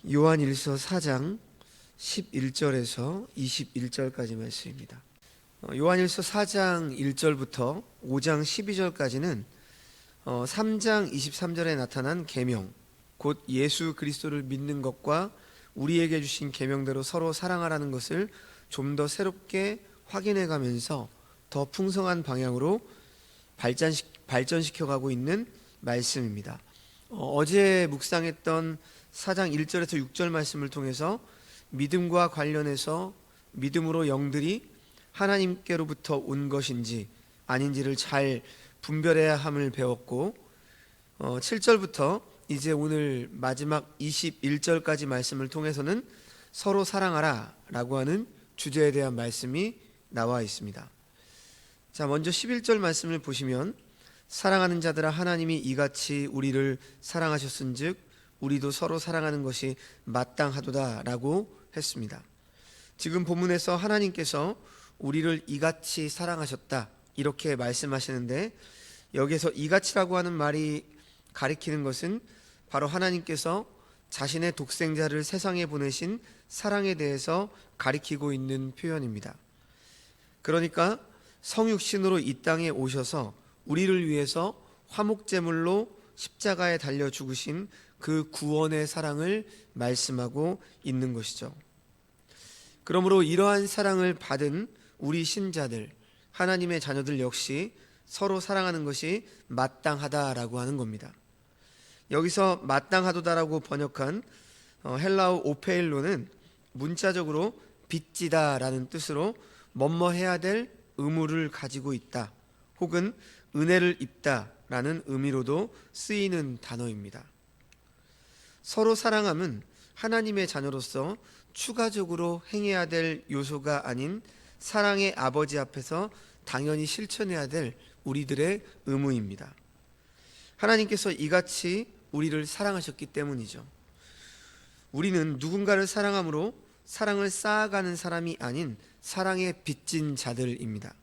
요한일서 4장 11절에서 21절까지 말씀입니다. 요한일서 4장 1절부터 5장 12절까지는 3장 23절에 나타난 계명, 곧 예수 그리스도를 믿는 것과 우리에게 주신 계명대로 서로 사랑하라는 것을 좀 더 새롭게 확인해 가면서 더 풍성한 방향으로 발전시켜 가고 있는 말씀입니다. 어제 묵상했던 4장 1절에서 6절 말씀을 통해서 믿음과 관련해서 믿음으로 영들이 하나님께로부터 온 것인지 아닌지를 잘 분별해야 함을 배웠고, 7절부터 이제 오늘 마지막 21절까지 말씀을 통해서는 서로 사랑하라 라고 하는 주제에 대한 말씀이 나와 있습니다. 자, 먼저 11절 말씀을 보시면, 사랑하는 자들아 하나님이 이같이 우리를 사랑하셨은즉 우리도 서로 사랑하는 것이 마땅하도다 라고 했습니다. 지금 본문에서 하나님께서 우리를 이같이 사랑하셨다 이렇게 말씀하시는데, 여기서 이같이라고 하는 말이 가리키는 것은 바로 하나님께서 자신의 독생자를 세상에 보내신 사랑에 대해서 가리키고 있는 표현입니다. 그러니까 성육신으로 이 땅에 오셔서 우리를 위해서 화목제물로 십자가에 달려 죽으신 그 구원의 사랑을 말씀하고 있는 것이죠. 그러므로 이러한 사랑을 받은 우리 신자들, 하나님의 자녀들 역시 서로 사랑하는 것이 마땅하다라고 하는 겁니다. 여기서 마땅하도다라고 번역한 헬라어 오페일로는 문자적으로 빚지다라는 뜻으로 뭐뭐 해야 될 의무를 가지고 있다, 혹은 은혜를 입다라는 의미로도 쓰이는 단어입니다. 서로 사랑함은 하나님의 자녀로서 추가적으로 행해야 될 요소가 아닌 사랑의 아버지 앞에서 당연히 실천해야 될 우리들의 의무입니다. 하나님께서 이같이 우리를 사랑하셨기 때문이죠. 우리는 누군가를 사랑함으로 사랑을 쌓아가는 사람이 아닌 사랑에 빚진 자들입니다.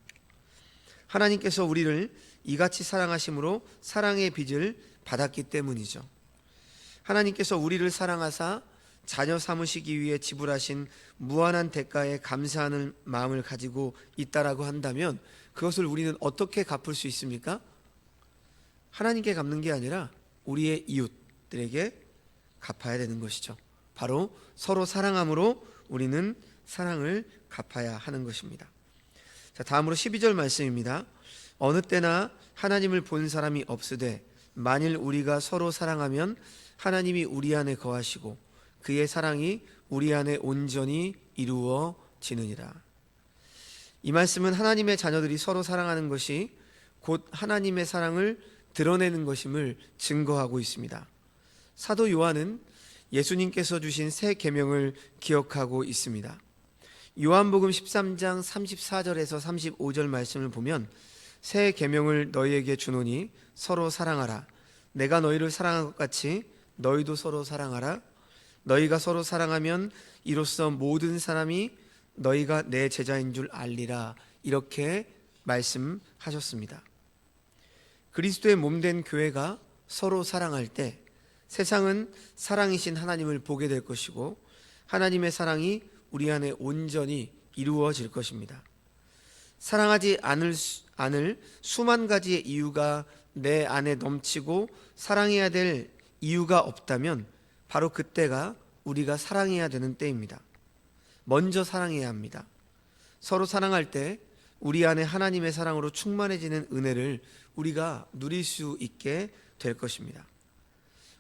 하나님께서 우리를 이같이 사랑하심으로 사랑의 빚을 받았기 때문이죠. 하나님께서 우리를 사랑하사 자녀 삼으시기 위해 지불하신 무한한 대가에 감사하는 마음을 가지고 있다라고 한다면, 그것을 우리는 어떻게 갚을 수 있습니까? 하나님께 갚는 게 아니라 우리의 이웃들에게 갚아야 되는 것이죠. 바로 서로 사랑함으로 우리는 사랑을 갚아야 하는 것입니다. 자, 다음으로 12절 말씀입니다. 어느 때나 하나님을 본 사람이 없으되 만일 우리가 서로 사랑하면 하나님이 우리 안에 거하시고 그의 사랑이 우리 안에 온전히 이루어지느니라. 이 말씀은 하나님의 자녀들이 서로 사랑하는 것이 곧 하나님의 사랑을 드러내는 것임을 증거하고 있습니다. 사도 요한은 예수님께서 주신 새 계명을 기억하고 있습니다. 요한복음 13장 34절에서 35절 말씀을 보면, 새 계명을 너희에게 주노니 서로 사랑하라. 내가 너희를 사랑한 것 같이 너희도 서로 사랑하라. 너희가 서로 사랑하면 이로써 모든 사람이 너희가 내 제자인 줄 알리라. 이렇게 말씀하셨습니다. 그리스도의 몸된 교회가 서로 사랑할 때 세상은 사랑이신 하나님을 보게 될 것이고, 하나님의 사랑이 우리 안에 온전히 이루어질 것입니다. 사랑하지 않을 수만 가지의 이유가 내 안에 넘치고 사랑해야 될 이유가 없다면 바로 그때가 우리가 사랑해야 되는 때입니다. 먼저 사랑해야 합니다. 서로 사랑할 때 우리 안에 하나님의 사랑으로 충만해지는 은혜를 우리가 누릴 수 있게 될 것입니다.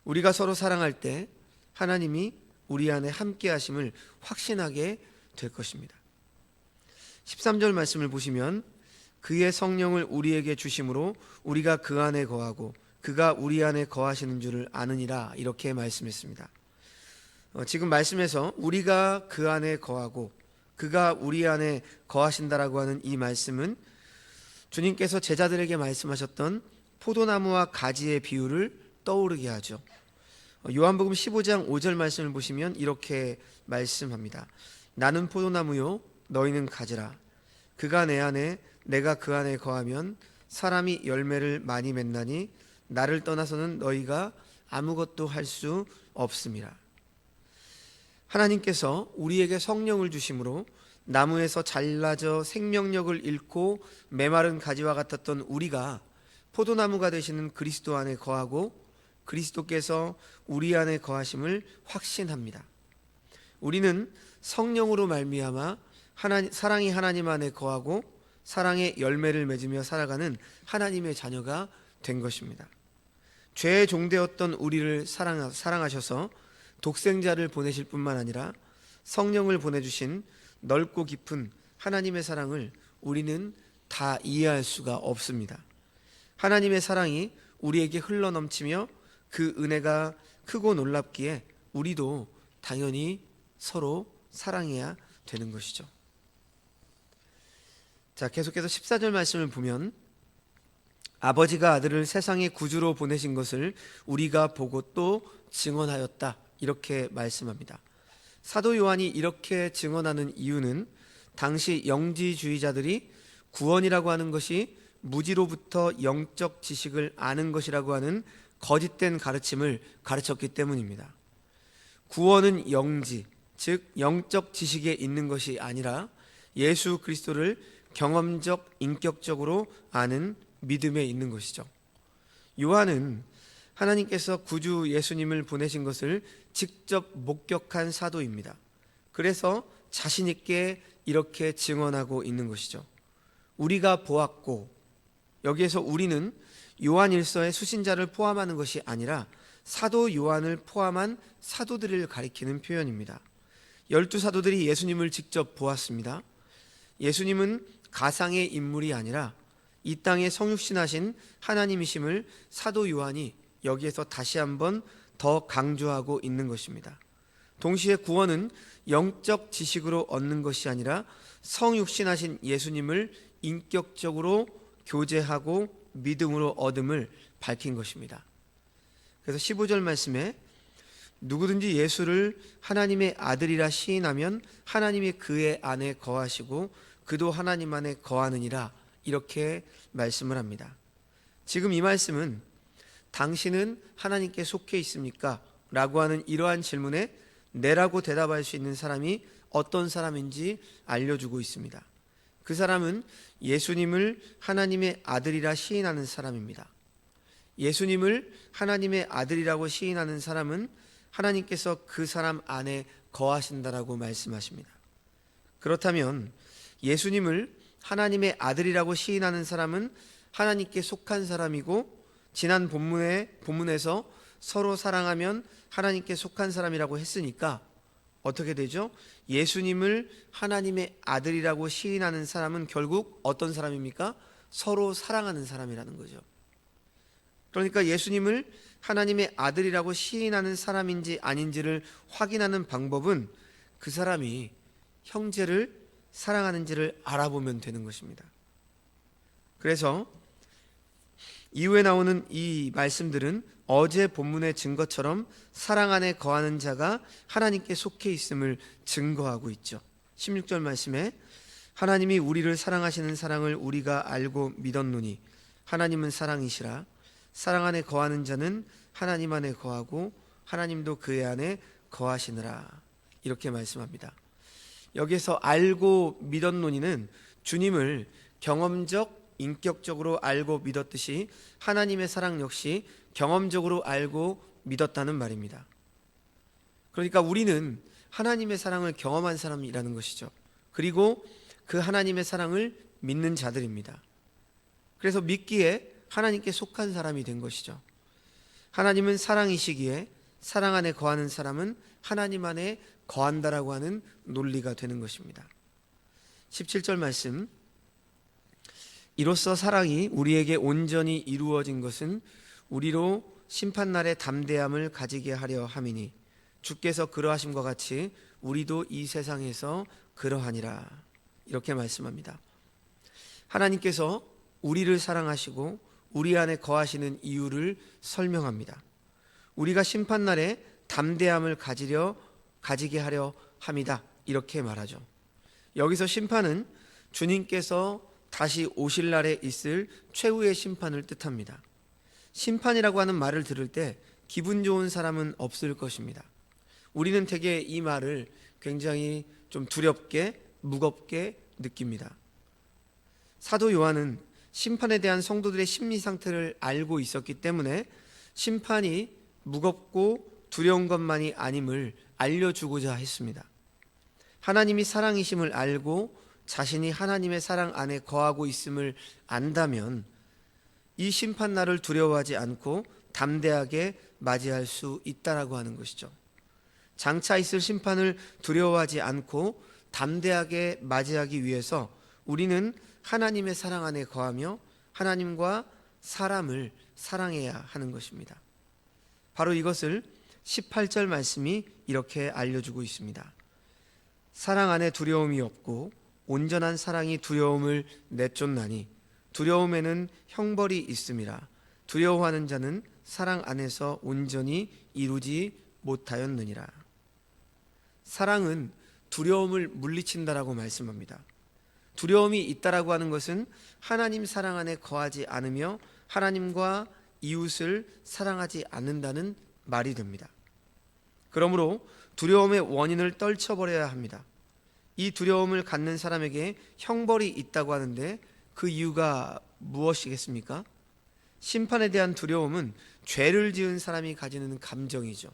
우리가 서로 사랑할 때 하나님이 우리 안에 함께 하심을 확신하게 될 것입니다. 13절 말씀을 보시면, 그의 성령을 우리에게 주심으로 우리가 그 안에 거하고 그가 우리 안에 거하시는 줄을 아느니라. 이렇게 말씀했습니다. 지금 말씀에서 우리가 그 안에 거하고 그가 우리 안에 거하신다라고 하는 이 말씀은 주님께서 제자들에게 말씀하셨던 포도나무와 가지의 비유를 떠오르게 하죠. 요한복음 15장 5절 말씀을 보시면 이렇게 말씀합니다. 나는 포도나무요 너희는 가지라. 그가 내 안에 내가 그 안에 거하면 사람이 열매를 많이 맺나니 나를 떠나서는 너희가 아무것도 할 수 없음이라. 하나님께서 우리에게 성령을 주심으로 나무에서 잘라져 생명력을 잃고 메마른 가지와 같았던 우리가 포도나무가 되시는 그리스도 안에 거하고 그리스도께서 우리 안에 거하심을 확신합니다. 우리는 성령으로 말미암아 사랑이 하나님 안에 거하고 사랑의 열매를 맺으며 살아가는 하나님의 자녀가 된 것입니다. 죄의 종되었던 우리를 사랑하셔서 독생자를 보내실 뿐만 아니라 성령을 보내주신 넓고 깊은 하나님의 사랑을 우리는 다 이해할 수가 없습니다. 하나님의 사랑이 우리에게 흘러넘치며 그 은혜가 크고 놀랍기에 우리도 당연히 서로 사랑해야 되는 것이죠. 자, 계속해서 14절 말씀을 보면 아버지가 아들을 세상의 구주로 보내신 것을 우리가 보고 또 증언하였다, 이렇게 말씀합니다. 사도 요한이 이렇게 증언하는 이유는 당시 영지주의자들이 구원이라고 하는 것이 무지로부터 영적 지식을 아는 것이라고 하는 거짓된 가르침을 가르쳤기 때문입니다. 구원은 영지, 즉 영적 지식에 있는 것이 아니라 예수 그리스도를 경험적, 인격적으로 아는 믿음에 있는 것이죠. 요한은 하나님께서 구주 예수님을 보내신 것을 직접 목격한 사도입니다. 그래서 자신 있게 이렇게 증언하고 있는 것이죠. 우리가 보았고, 여기에서 우리는 요한일서의 수신자를 포함하는 것이 아니라 사도 요한을 포함한 사도들을 가리키는 표현입니다. 12사도들이 예수님을 직접 보았습니다. 예수님은 가상의 인물이 아니라 이 땅에 성육신하신 하나님이심을 사도 요한이 여기에서 다시 한번 더 강조하고 있는 것입니다. 동시에 구원은 영적 지식으로 얻는 것이 아니라 성육신하신 예수님을 인격적으로 교제하고 믿음으로 얻음을 밝힌 것입니다. 그래서 15절 말씀에 누구든지 예수를 하나님의 아들이라 시인하면 하나님이 그의 안에 거하시고 그도 하나님 안에 거하느니라, 이렇게 말씀을 합니다. 지금 이 말씀은 당신은 하나님께 속해 있습니까? 라고 하는 이러한 질문에 네라고 대답할 수 있는 사람이 어떤 사람인지 알려주고 있습니다. 그 사람은 예수님을 하나님의 아들이라 시인하는 사람입니다. 예수님을 하나님의 아들이라고 시인하는 사람은 하나님께서 그 사람 안에 거하신다라고 말씀하십니다. 그렇다면 예수님을 하나님의 아들이라고 시인하는 사람은 하나님께 속한 사람이고, 지난 본문에서 서로 사랑하면 하나님께 속한 사람이라고 했으니까 어떻게 되죠? 예수님을 하나님의 아들이라고 시인하는 사람은 결국 어떤 사람입니까? 서로 사랑하는 사람이라는 거죠. 그러니까 예수님을 하나님의 아들이라고 시인하는 사람인지 아닌지를 확인하는 방법은 그 사람이 형제를 사랑하는지를 알아보면 되는 것입니다. 그래서 이후에 나오는 이 말씀들은 어제 본문의 증거처럼 사랑 안에 거하는 자가 하나님께 속해 있음을 증거하고 있죠. 16절 말씀에 하나님이 우리를 사랑하시는 사랑을 우리가 알고 믿었노니 하나님은 사랑이시라. 사랑 안에 거하는 자는 하나님 안에 거하고 하나님도 그의 안에 거하시느라, 이렇게 말씀합니다. 여기에서 알고 믿었노니는 주님을 경험적, 인격적으로 알고 믿었듯이 하나님의 사랑 역시 경험적으로 알고 믿었다는 말입니다. 그러니까 우리는 하나님의 사랑을 경험한 사람이라는 것이죠. 그리고 그 하나님의 사랑을 믿는 자들입니다. 그래서 믿기에 하나님께 속한 사람이 된 것이죠. 하나님은 사랑이시기에 사랑 안에 거하는 사람은 하나님 안에 거한다라고 하는 논리가 되는 것입니다. 17절 말씀, 이로써 사랑이 우리에게 온전히 이루어진 것은 우리로 심판날의 담대함을 가지게 하려 함이니 주께서 그러하심과 같이 우리도 이 세상에서 그러하니라, 이렇게 말씀합니다. 하나님께서 우리를 사랑하시고 우리 안에 거하시는 이유를 설명합니다. 우리가 심판날에 담대함을 가지게 하려 함이다, 이렇게 말하죠. 여기서 심판은 주님께서 다시 오실 날에 있을 최후의 심판을 뜻합니다. 심판이라고 하는 말을 들을 때 기분 좋은 사람은 없을 것입니다. 우리는 대개 이 말을 굉장히 좀 두렵게 무겁게 느낍니다. 사도 요한은 심판에 대한 성도들의 심리 상태를 알고 있었기 때문에 심판이 무겁고 두려운 것만이 아님을 알려주고자 했습니다. 하나님이 사랑이심을 알고 자신이 하나님의 사랑 안에 거하고 있음을 안다면 이 심판날을 두려워하지 않고 담대하게 맞이할 수 있다라고 하는 것이죠. 장차 있을 심판을 두려워하지 않고 담대하게 맞이하기 위해서 우리는 하나님의 사랑 안에 거하며 하나님과 사람을 사랑해야 하는 것입니다. 바로 이것을 18절 말씀이 이렇게 알려주고 있습니다. 사랑 안에 두려움이 없고 온전한 사랑이 두려움을 내쫓나니 두려움에는 형벌이 있음이라. 두려워하는 자는 사랑 안에서 온전히 이루지 못하였느니라. 사랑은 두려움을 물리친다라고 말씀합니다. 두려움이 있다라고 하는 것은 하나님 사랑 안에 거하지 않으며 하나님과 이웃을 사랑하지 않는다는 말이 됩니다. 그러므로 두려움의 원인을 떨쳐버려야 합니다. 이 두려움을 갖는 사람에게 형벌이 있다고 하는데 그 이유가 무엇이겠습니까? 심판에 대한 두려움은 죄를 지은 사람이 가지는 감정이죠.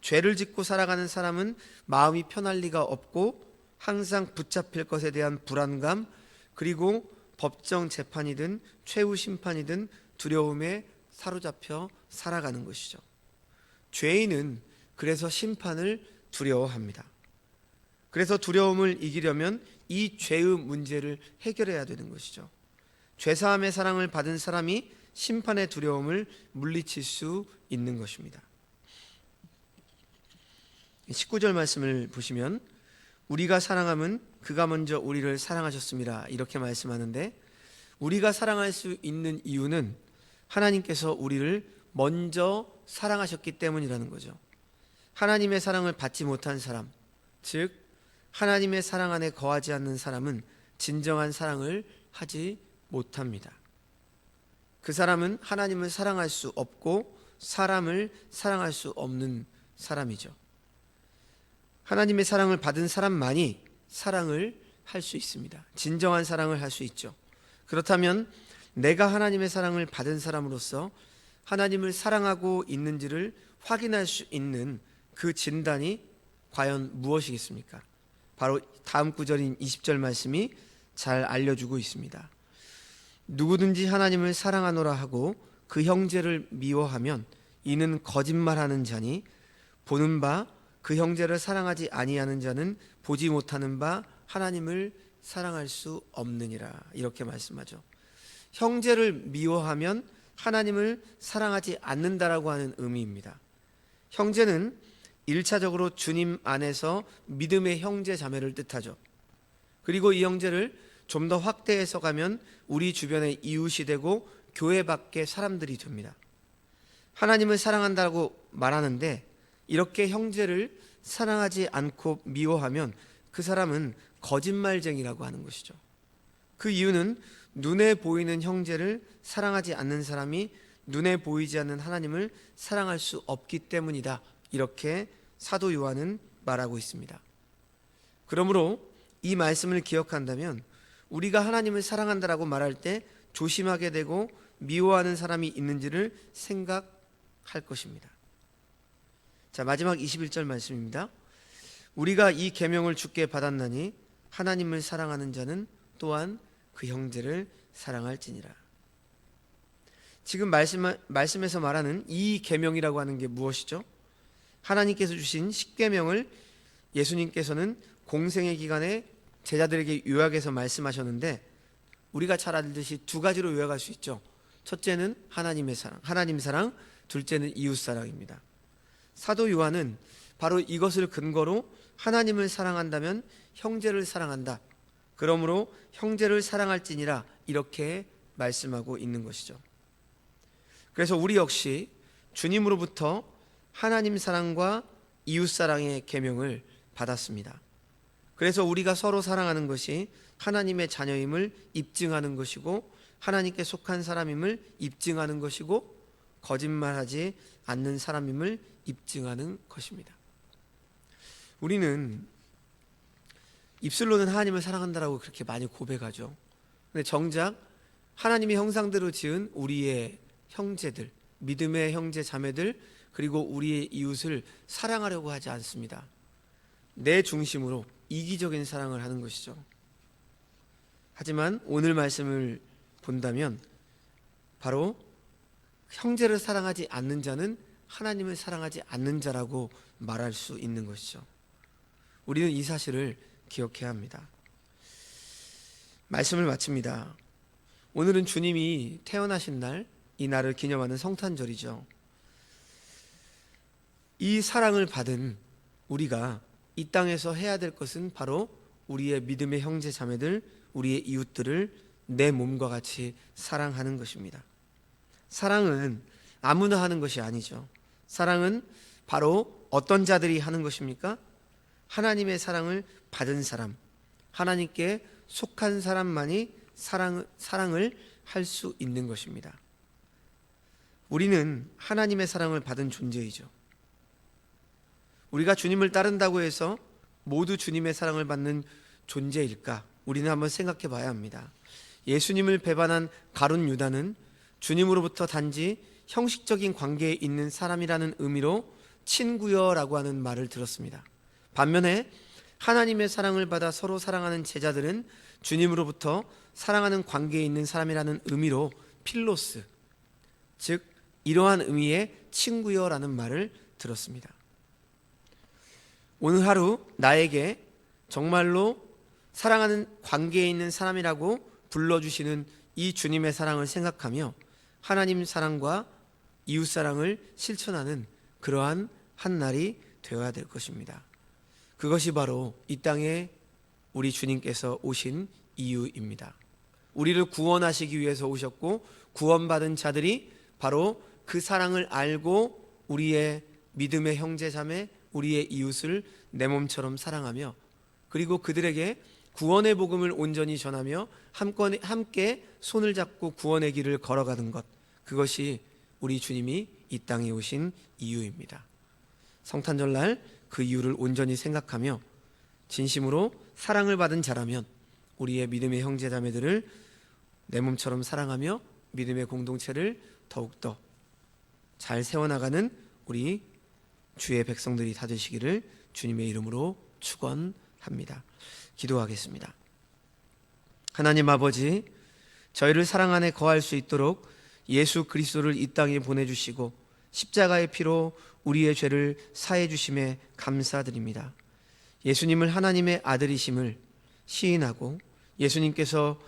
죄를 짓고 살아가는 사람은 마음이 편할 리가 없고 항상 붙잡힐 것에 대한 불안감, 그리고 법정 재판이든 최후 심판이든 두려움에 사로잡혀 살아가는 것이죠. 죄인은 그래서 심판을 두려워합니다. 그래서 두려움을 이기려면 이 죄의 문제를 해결해야 되는 것이죠. 죄사함의 사랑을 받은 사람이 심판의 두려움을 물리칠 수 있는 것입니다. 19절 말씀을 보시면 우리가 사랑함은 그가 먼저 우리를 사랑하셨습니다. 이렇게 말씀하는데 우리가 사랑할 수 있는 이유는 하나님께서 우리를 먼저 사랑하셨기 때문이라는 거죠. 하나님의 사랑을 받지 못한 사람, 즉 하나님의 사랑 안에 거하지 않는 사람은 진정한 사랑을 하지 못합니다. 그 사람은 하나님을 사랑할 수 없고 사람을 사랑할 수 없는 사람이죠. 하나님의 사랑을 받은 사람만이 사랑을 할 수 있습니다. 진정한 사랑을 할 수 있죠. 그렇다면 내가 하나님의 사랑을 받은 사람으로서 하나님을 사랑하고 있는지를 확인할 수 있는 그 진단이 과연 무엇이겠습니까? 바로 다음 구절인 20절 말씀이 잘 알려주고 있습니다. 누구든지 하나님을 사랑하노라 하고 그 형제를 미워하면 이는 거짓말하는 자니 보는 바 그 형제를 사랑하지 아니하는 자는 보지 못하는 바 하나님을 사랑할 수 없느니라. 이렇게 말씀하죠. 형제를 미워하면 하나님을 사랑하지 않는다라고 하는 의미입니다. 형제는 1차적으로 주님 안에서 믿음의 형제 자매를 뜻하죠. 그리고 이 형제를 좀 더 확대해서 가면 우리 주변의 이웃이 되고 교회 밖의 사람들이 됩니다. 하나님을 사랑한다고 말하는데 이렇게 형제를 사랑하지 않고 미워하면 그 사람은 거짓말쟁이라고 하는 것이죠. 그 이유는 눈에 보이는 형제를 사랑하지 않는 사람이 눈에 보이지 않는 하나님을 사랑할 수 없기 때문이다. 이렇게 사도 요한은 말하고 있습니다. 그러므로 이 말씀을 기억한다면 우리가 하나님을 사랑한다라고 말할 때 조심하게 되고 미워하는 사람이 있는지를 생각할 것입니다. 자, 마지막 21절 말씀입니다. 우리가 이 계명을 주께 받았나니 하나님을 사랑하는 자는 또한 그 형제를 사랑할지니라. 지금 말씀에서 말하는 이 계명이라고 하는 게 무엇이죠? 하나님께서 주신 십계명을 예수님께서는 공생의 기간에 제자들에게 요약해서 말씀하셨는데 우리가 잘 알듯이 두 가지로 요약할 수 있죠. 첫째는 하나님의 사랑, 하나님 사랑, 둘째는 이웃 사랑입니다. 사도 요한은 바로 이것을 근거로 하나님을 사랑한다면 형제를 사랑한다. 그러므로 형제를 사랑할지니라 이렇게 말씀하고 있는 것이죠. 그래서 우리 역시 주님으로부터 하나님 사랑과 이웃 사랑의 계명을 받았습니다. 그래서 우리가 서로 사랑하는 것이 하나님의 자녀임을 입증하는 것이고 하나님께 속한 사람임을 입증하는 것이고 거짓말하지 않는 사람임을 입증하는 것입니다. 우리는 입술로는 하나님을 사랑한다라고 그렇게 많이 고백하죠. 근데 정작 하나님의 형상대로 지은 우리의 형제들, 믿음의 형제 자매들, 그리고 우리의 이웃을 사랑하려고 하지 않습니다. 내 중심으로 이기적인 사랑을 하는 것이죠. 하지만 오늘 말씀을 본다면 바로 형제를 사랑하지 않는 자는 하나님을 사랑하지 않는 자라고 말할 수 있는 것이죠. 우리는 이 사실을 기억해야 합니다. 말씀을 마칩니다. 오늘은 주님이 태어나신 날, 이 날을 기념하는 성탄절이죠. 이 사랑을 받은 우리가 이 땅에서 해야 될 것은 바로 우리의 믿음의 형제 자매들, 우리의 이웃들을 내 몸과 같이 사랑하는 것입니다. 사랑은 아무나 하는 것이 아니죠. 사랑은 바로 어떤 자들이 하는 것입니까? 하나님의 사랑을 받은 사람, 하나님께 속한 사람만이 사랑을 할 수 있는 것입니다. 우리는 하나님의 사랑을 받은 존재이죠. 우리가 주님을 따른다고 해서 모두 주님의 사랑을 받는 존재일까? 우리는 한번 생각해 봐야 합니다. 예수님을 배반한 가룟 유다는 주님으로부터 단지 형식적인 관계에 있는 사람이라는 의미로 친구여라고 하는 말을 들었습니다. 반면에 하나님의 사랑을 받아 서로 사랑하는 제자들은 주님으로부터 사랑하는 관계에 있는 사람이라는 의미로 필로스, 즉 이러한 의미의 친구여라는 말을 들었습니다. 오늘 하루 나에게 정말로 사랑하는 관계에 있는 사람이라고 불러주시는 이 주님의 사랑을 생각하며 하나님 사랑과 이웃 사랑을 실천하는 그러한 한 날이 되어야 될 것입니다. 그것이 바로 이 땅에 우리 주님께서 오신 이유입니다. 우리를 구원하시기 위해서 오셨고, 구원받은 자들이 바로 그 사랑을 알고 우리의 믿음의 형제 자매, 우리의 이웃을 내 몸처럼 사랑하며, 그리고 그들에게 구원의 복음을 온전히 전하며 함께 손을 잡고 구원의 길을 걸어가는 것, 그것이 우리 주님이 이 땅에 오신 이유입니다. 성탄절날 그 이유를 온전히 생각하며 진심으로 사랑을 받은 자라면 우리의 믿음의 형제 자매들을 내 몸처럼 사랑하며 믿음의 공동체를 더욱더 잘 세워나가는 우리 주의 백성들이 다 되시기를 주님의 이름으로 축원합니다. 기도하겠습니다. 하나님 아버지, 저희를 사랑 안에 거할 수 있도록 예수 그리스도를 이 땅에 보내주시고 십자가의 피로 우리의 죄를 사해 주심에 감사드립니다. 예수님을 하나님의 아들이심을 시인하고 예수님께서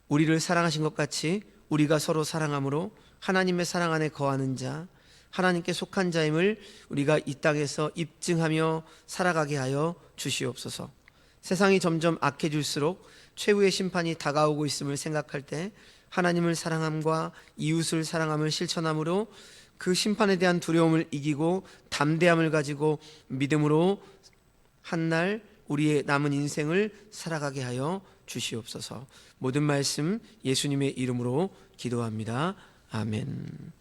우리를 사랑하신 것 같이 우리가 서로 사랑함으로 하나님의 사랑 안에 거하는 자, 하나님께 속한 자임을 우리가 이 땅에서 입증하며 살아가게 하여 주시옵소서. 세상이 점점 악해질수록 최후의 심판이 다가오고 있음을 생각할 때 하나님을 사랑함과 이웃을 사랑함을 실천함으로 그 심판에 대한 두려움을 이기고 담대함을 가지고 믿음으로 한날 우리의 남은 인생을 살아가게 하여 주시옵소서. 모든 말씀 예수님의 이름으로 기도합니다. 아멘.